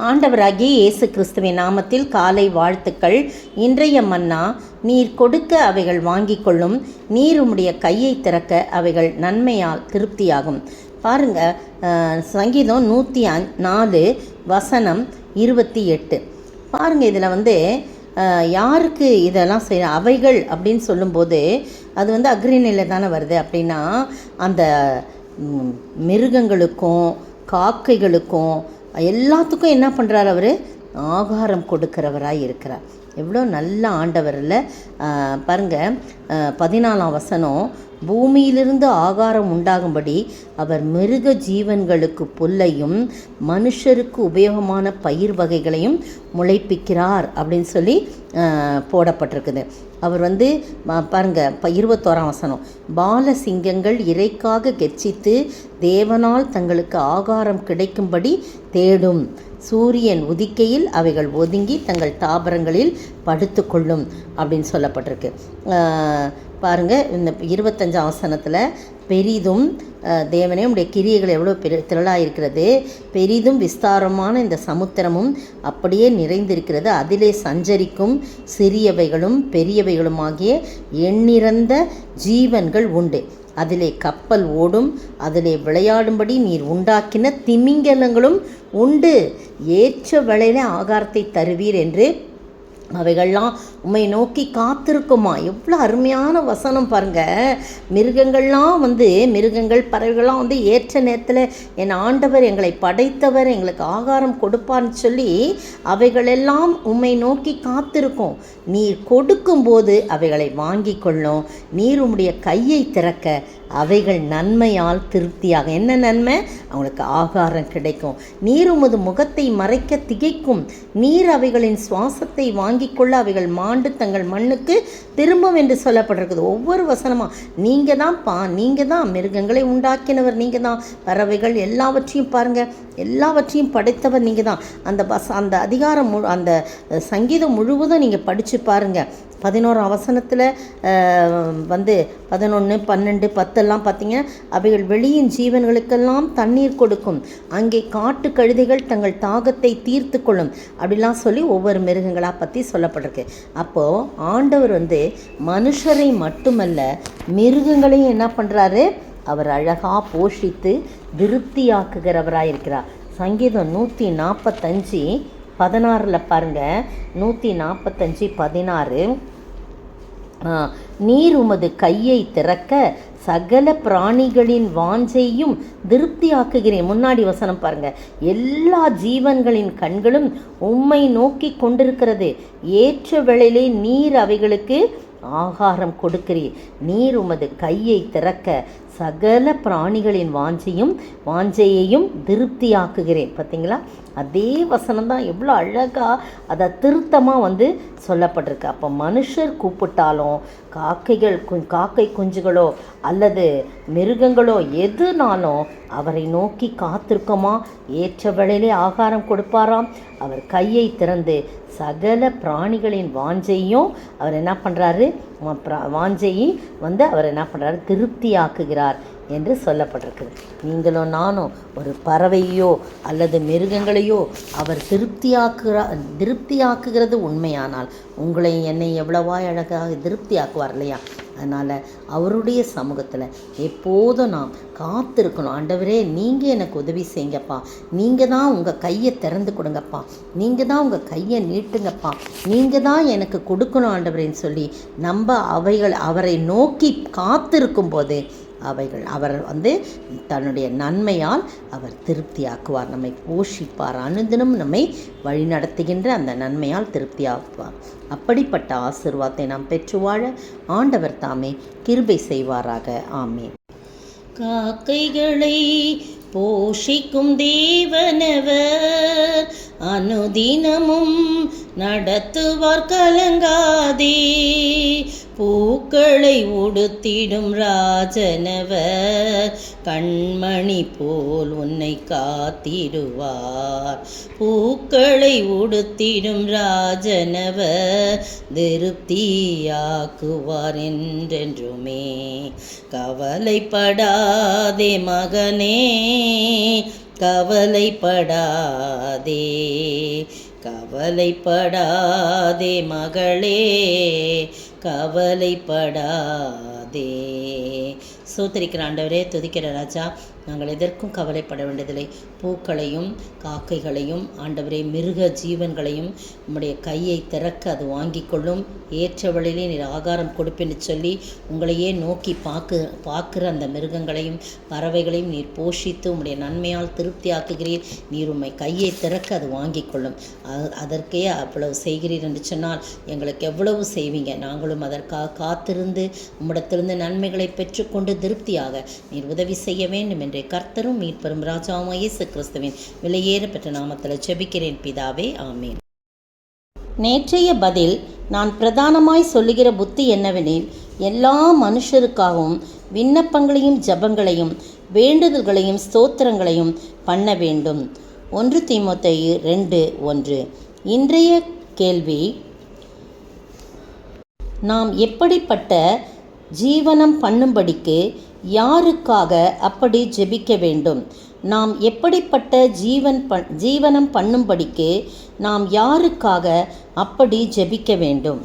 ஆண்டவராகிய இயேசு கிறிஸ்துவின் நாமத்தில் காலை வாழ்த்துக்கள். இன்றைய மன்னா, நீர் கொடுக்க அவைகள் வாங்கிக் கொள்ளும், நீர் உம்முடைய கையை திறக்க அவைகள் நன்மையால் திருப்தியாகும். பாருங்க, சங்கீதம் 104 வசனம் 28. பாருங்க, இதில் யாருக்கு இதெல்லாம் செய்ய அவைகள் அப்படின்னு சொல்லும்போது அது அக்ரிநிலை தானே வருது. அப்படின்னா அந்த மிருகங்களுக்கும் காக்கைகளுக்கும் எல்லாத்துக்கும் என்ன பண்ணுறார்? அவர் ஆகாரம் கொடுக்கிறவராக இருக்கிறார். எவ்வளோ நல்ல ஆண்டவர் இல்லை? பாருங்கள், 14ஆம் வசனம், பூமியிலிருந்து ஆகாரம் உண்டாகும்படி அவர் மிருக ஜீவன்களுக்கு புல்லையும் மனுஷருக்கு உபயோகமான பயிர் வகைகளையும் முளைப்பிக்கிறார் அப்படின்னு சொல்லி போடப்பட்டிருக்குது. அவர் பாருங்கள், 21ஆம் வசனம், பால சிங்கங்கள் இறைக்காக கெர்ச்சித்து தேவனால் தங்களுக்கு ஆகாரம் கிடைக்கும்படி தேடும், சூரியன் உதிக்கையில் அவைகள் ஒதுங்கி தங்கள் தாபரங்களில் படுத்து கொள்ளும் அப்படின்னு சொல்லப்பட்டிருக்கு. பாருங்கள், இந்த 25ஆம் வசனத்தில், பெரிதும் தேவனே உடைய கிரியைகள் எவ்வளோ திரளாக இருக்கிறது, பெரிதும் விஸ்தாரமான இந்த சமுத்திரமும் அப்படியே நிறைந்திருக்கிறது, அதிலே சஞ்சரிக்கும் சிறியவைகளும் பெரியவைகளும் ஆகிய எண்ணிறந்த ஜீவன்கள் உண்டு, அதிலே கப்பல் ஓடும், அதிலே விளையாடும்படி நீர் உண்டாக்கின திமிங்கலங்களும் உண்டு, ஏற்ற வேளையிலே ஆகாரத்தை தருவீர் என்று அவைகள்லாம் உம்மை நோக்கி காத்திருக்குமா. எவ்வளோ அருமையான வசனம் பாருங்கள். மிருகங்கள் பறவைகள்லாம் ஏற்ற நேரத்தில் என் ஆண்டவர் எங்களை படைத்தவர் எங்களுக்கு ஆகாரம் கொடுப்பான்னு சொல்லி அவைகளெல்லாம் உம்மை நோக்கி காத்திருக்கும். நீர் கொடுக்கும்போது அவைகளை வாங்கி கொள்ளும், நீர் உம்முடைய கையை திறக்க அவைகள் நன்மையால் திருப்தியாக. என்ன நன்மை? அவங்களுக்கு ஆகாரம் கிடைக்கும். நீர் உமது முகத்தை மறைக்க திகைக்கும், நீர் அவைகளின் சுவாசத்தை வாங்கி கொள்ள அவைகள் மாண்டு தங்கள் மண்ணுக்கு திரும்பும் என்று சொல்லப்பட்டிருக்குது. ஒவ்வொரு வசனமாக நீங்கள் தான் மிருகங்களை உண்டாக்கினவர், நீங்கள் தான் பறவைகள் எல்லாவற்றையும் பாருங்கள், எல்லாவற்றையும் படைத்தவர் நீங்கள் தான். அந்த அதிகாரம் அந்த சங்கீதம் முழுவதும் நீங்கள் படித்து பாருங்கள். 11ஆம் வசனத்தில் 11, 12, 10 பார்த்தீங்க, அவைகள் வெளியின் ஜீவன்களுக்கெல்லாம் தண்ணீர் கொடுக்கும், அங்கே காட்டு கழுதைகள் தங்கள் தாகத்தை தீர்த்து கொள்ளும் அப்படிலாம் சொல்லி ஒவ்வொரு மிருகங்களாக பற்றி சொல்லப்பட்டிருக்கு. அப்போது ஆண்டவர் மனுஷரை மட்டுமல்ல மிருகங்களையும் என்ன பண்ணுறாரு? அவர் அழகாக போஷித்து திருப்தியாக்குகிறவராக இருக்கிறார். சங்கீதம் 145 16 பாருங்கள், 145 16, நீர் உமது கையை திறக்க சகல பிராணிகளின் வாஞ்சையும் திருப்தியாக்குகிறேன். முன்னாடி வசனம் பாருங்க, எல்லா ஜீவன்களின் கண்களும் உம்மை நோக்கி கொண்டிருக்கிறது, ஏற்ற வேளையிலே நீர் அவைகளுக்கு ஆகாரம் கொடுக்கிறீர், நீர் உமது கையை திறக்க சகல பிராணிகளின் வாஞ்சையையும் திருப்தியாக்குகிறேன். பார்த்தீங்களா? அதே வசனம் தான் எவ்வளோ அழகாக அதை திருத்தமாக சொல்லப்பட்டிருக்கு. அப்போ மனுஷர் கூப்பிட்டாலும் காக்கை குஞ்சுகளோ அல்லது மிருகங்களோ எதுனாலும் அவரை நோக்கி காத்திருக்கோமா, ஏற்ற வேளையிலே ஆகாரம் கொடுப்பாராம். அவர் கையை திறந்து சகல பிராணிகளின் வாஞ்சையும் அவர் என்ன பண்ணுறாரு? வாஞ்சையை அவர் என்ன பண்ணுறாரு? திருப்தியாக்குகிறார் என்று சொல்லப்பட்டிருக்குது. நீங்களும் நானும் ஒரு பறவையோ அல்லது மிருகங்களையோ அவர் திருப்தியாக்குகிறது உண்மையானால் உங்களை என்னை எவ்வளவா அழகாக திருப்தியாக்குவார் இல்லையா? அதனால் அவருடைய சமூகத்தில் எப்போதும் நாம் காத்திருக்கணும். ஆண்டவரே, நீங்கள் எனக்கு உதவி செய்யுங்கப்பா, நீங்கள் தான் உங்கள் கையை திறந்து கொடுங்கப்பா, நீங்கள் தான் உங்கள் கையை நீட்டுங்கப்பா, நீங்கள் தான் எனக்கு கொடுக்கணும் ஆண்டவரேன்னு சொல்லி அவரை நோக்கி காத்திருக்கும் போது அவர் தன்னுடைய நன்மையால் அவர் திருப்தியாக்குவார், நம்மை போஷிப்பார், அனுதினம் நம்மை வழிநடத்துகின்ற அந்த நன்மையால் திருப்தியாக்குவார். அப்படிப்பட்ட ஆசீர்வாதத்தை நாம் பெற்று வாழ ஆண்டவர் தாமே கிருபை செய்வாராக. ஆமென். காக்கைகளை போஷிக்கும் தேவனவர், அனுதினமும் நடத்துவார் கலங்காதே, பூக்களை உடுத்திடும் ராஜனவர், கண்மணி போல் உன்னை காத்திடுவார், பூக்களை உடுத்திடும் ராஜனவர் திருப்தியாக்குவார் என்றென்றுமே. கவலைப்படாதே மகனே, கவலைப்படாதே கவலைப்படாதே மகளே, கவலைப்படாதே. சோத்தரிக்கிற ஆண்டவரே, துதிக்கிற ராஜா, நாங்கள் எதற்கும் கவலைப்பட வேண்டியதில்லை. பூக்களையும் காக்கைகளையும் ஆண்டவரே மிருக ஜீவன்களையும் உம்முடைய கையை திறக்க அது வாங்கி கொள்ளும். ஏற்ற வழியிலே நீர் ஆகாரம் கொடுப்பேன்னு சொல்லி உங்களையே நோக்கி பார்க்குற அந்த மிருகங்களையும் பறவைகளையும் நீர் போஷித்து உம்முடைய நன்மையால் திருப்தி ஆக்குகிறீர். நீர் உம்மை கையை திறக்க அது வாங்கி கொள்ளும். அதற்கே அவ்வளவு செய்கிறீர் என்று சொன்னால் எங்களுக்கு எவ்வளவு செய்வீங்க. நாங்களும் அதற்காக காத்திருந்து உம்மிடத்திலிருந்து நன்மைகளை பெற்றுக்கொண்டு திருப்தியாக நீர் உதவி செய்ய வேண்டும் என்று கர்த்தரும் மீட்பரும் ராஜாவும் இயேசு கிறிஸ்துவின் விலையேற பெற்ற நாமத்தில் ஜெபிக்கிறேன் பிதாவே, ஆமேன். நேற்றைய பதில், நான் பிரதானமாய் சொல்லுகிற புத்தி என்னவெனில், எல்லா மனுஷருக்காகவும் விண்ணப்பங்களையும் ஜபங்களையும் வேண்டுதல்களையும் ஸ்தோத்திரங்களையும் பண்ண வேண்டும். 1 தீமோத்தேயு 2:1. இன்றைய கேள்வி, நாம் எப்படிப்பட்ட ஜீவனம் பண்ணும்படிக்கு யாருக்காக அப்படி ஜெபிக்க வேண்டும்? நாம் எப்படிப்பட்ட ஜீவனம் பண்ணும்படிக்கு நாம் யாருக்காக அப்படி ஜெபிக்க வேண்டும்?